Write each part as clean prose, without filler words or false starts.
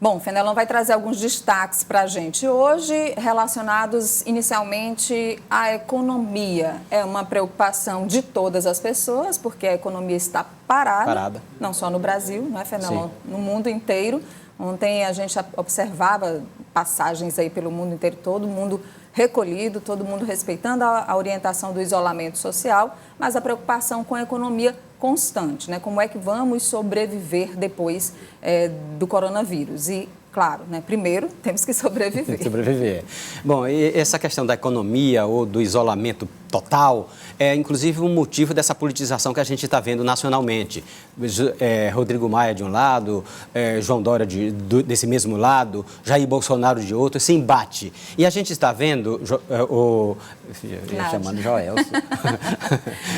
Bom, o Fenelon vai trazer alguns destaques para a gente hoje, relacionados inicialmente à economia. É uma preocupação de todas as pessoas, porque a economia está parada. Não só no Brasil, não é, Fenelon? Sim. No mundo inteiro. Ontem a gente observava passagens aí pelo mundo inteiro, todo mundo recolhido, todo mundo respeitando a orientação do isolamento social, mas a preocupação com a economia constante, né? Como é que vamos sobreviver depois do coronavírus? E, claro, né? Primeiro temos que sobreviver. Bom, e essa questão da economia ou do isolamento total é, inclusive, um motivo dessa politização que a gente está vendo nacionalmente. Rodrigo Maia de um lado, João Dória desse mesmo lado, Jair Bolsonaro de outro, esse embate. E a gente está vendo chamando Joelson.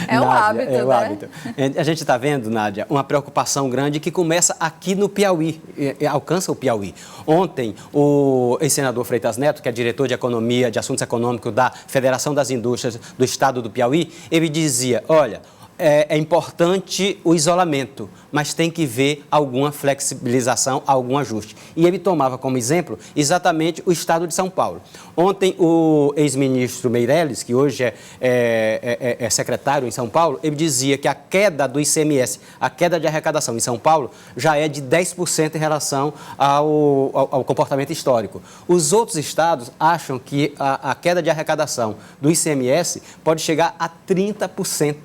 É o hábito, né? Hábito. A gente está vendo, Nádia, uma preocupação grande que começa aqui no Piauí, alcança o Piauí. Ontem, o ex-senador Freitas Neto, que é diretor de Economia, de Assuntos Econômicos da Federação das Indústrias do Estado do Piauí, ele dizia, olha, é importante o isolamento, mas tem que ver alguma flexibilização, algum ajuste. E ele tomava como exemplo exatamente o Estado de São Paulo. Ontem, o ex-ministro Meirelles, que hoje é secretário em São Paulo, ele dizia que a queda do ICMS, a queda de arrecadação em São Paulo, já é de 10% em relação ao comportamento histórico. Os outros estados acham que a queda de arrecadação do ICMS pode chegar a 30%.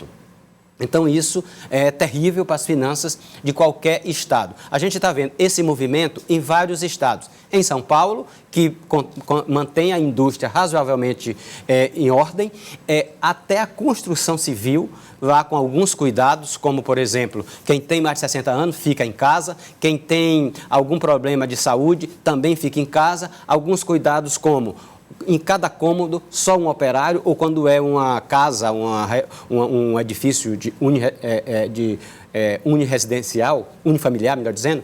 Então, isso é terrível para as finanças de qualquer estado. A gente está vendo esse movimento em vários estados. Em São Paulo, que mantém a indústria razoavelmente em ordem, até a construção civil, lá com alguns cuidados, como, por exemplo, quem tem mais de 60 anos fica em casa, quem tem algum problema de saúde também fica em casa, alguns cuidados como em cada cômodo, só um operário, ou quando é uma casa, um edifício uniresidencial, unifamiliar, melhor dizendo,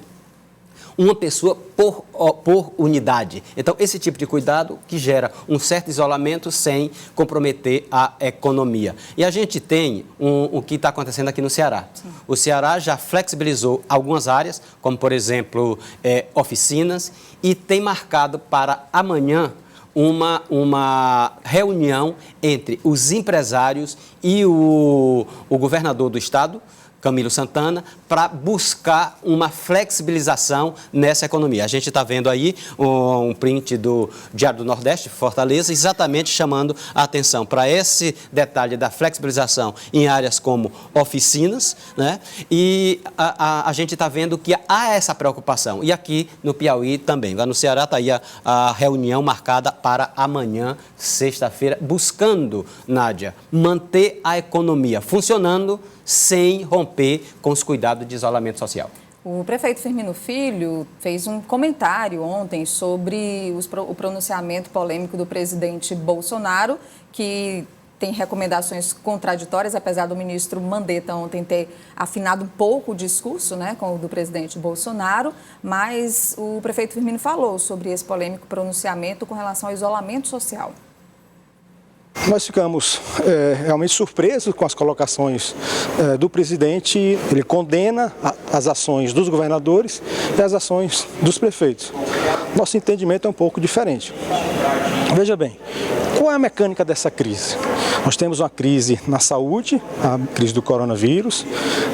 uma pessoa por unidade. Então, esse tipo de cuidado que gera um certo isolamento sem comprometer a economia. E a gente tem o que está acontecendo aqui no Ceará. Sim. O Ceará já flexibilizou algumas áreas, como, por exemplo, oficinas, e tem marcado para amanhã uma reunião entre os empresários e o governador do estado, Camilo Santana, para buscar uma flexibilização nessa economia. A gente está vendo aí um print do Diário do Nordeste, Fortaleza, exatamente chamando a atenção para esse detalhe da flexibilização em áreas como oficinas, né? E a gente está vendo que há essa preocupação. E aqui no Piauí também. Lá no Ceará está aí a reunião marcada para amanhã, sexta-feira, buscando, Nádia, manter a economia funcionando sem romper com os cuidados de isolamento social. O prefeito Firmino Filho fez um comentário ontem sobre o pronunciamento polêmico do presidente Bolsonaro, que tem recomendações contraditórias, apesar do ministro Mandetta ontem ter afinado um pouco o discurso, né, com o do presidente Bolsonaro, mas o prefeito Firmino falou sobre esse polêmico pronunciamento com relação ao isolamento social. Nós ficamos realmente surpresos com as colocações do presidente. Ele condena as ações dos governadores e as ações dos prefeitos. Nosso entendimento é um pouco diferente. Veja bem, qual é a mecânica dessa crise? Nós temos uma crise na saúde, a crise do coronavírus.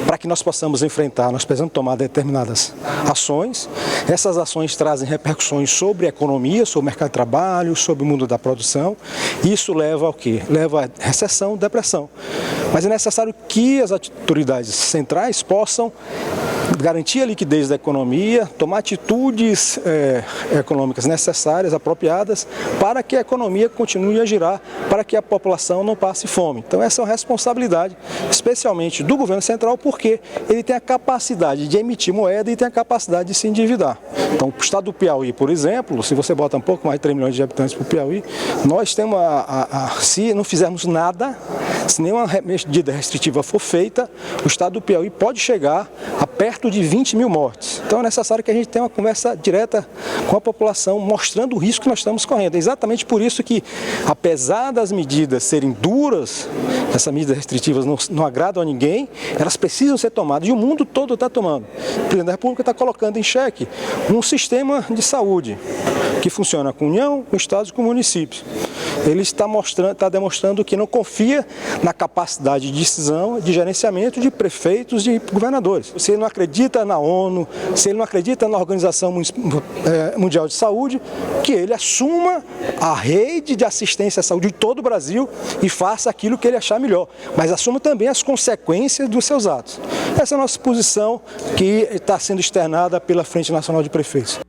Para que nós possamos enfrentar, nós precisamos tomar determinadas ações. Essas ações trazem repercussões sobre a economia, sobre o mercado de trabalho, sobre o mundo da produção. Isso leva ao quê? Leva a recessão, depressão. Mas é necessário que as autoridades centrais possam garantir a liquidez da economia, tomar atitudes econômicas necessárias, apropriadas, para que a economia continue a girar, para que a população não passe fome. Então essa é uma responsabilidade, especialmente do governo central, porque ele tem a capacidade de emitir moeda e tem a capacidade de se endividar. Então o estado do Piauí, por exemplo, se você bota um pouco mais de 3 milhões de habitantes para o Piauí, nós temos se não fizermos nada, se nenhuma medida restritiva for feita, o estado do Piauí pode chegar a perto de 20 mil mortes. Então é necessário que a gente tenha uma conversa direta com a população, mostrando o risco que nós estamos correndo. É exatamente por isso que, apesar das medidas serem duras, essas medidas restritivas não agradam a ninguém, elas precisam ser tomadas e o mundo todo está tomando. O presidente da República está colocando em xeque um sistema de saúde que funciona com União, com Estados e com municípios. Ele está demonstrando que não confia na capacidade de decisão, de gerenciamento de prefeitos e governadores. Se ele não acredita na ONU, se ele não acredita na Organização Mundial de Saúde, que ele assuma a rede de assistência à saúde de todo o Brasil e faça aquilo que ele achar melhor, mas assuma também as consequências dos seus atos. Essa é a nossa posição que está sendo externada pela Frente Nacional de Prefeitos.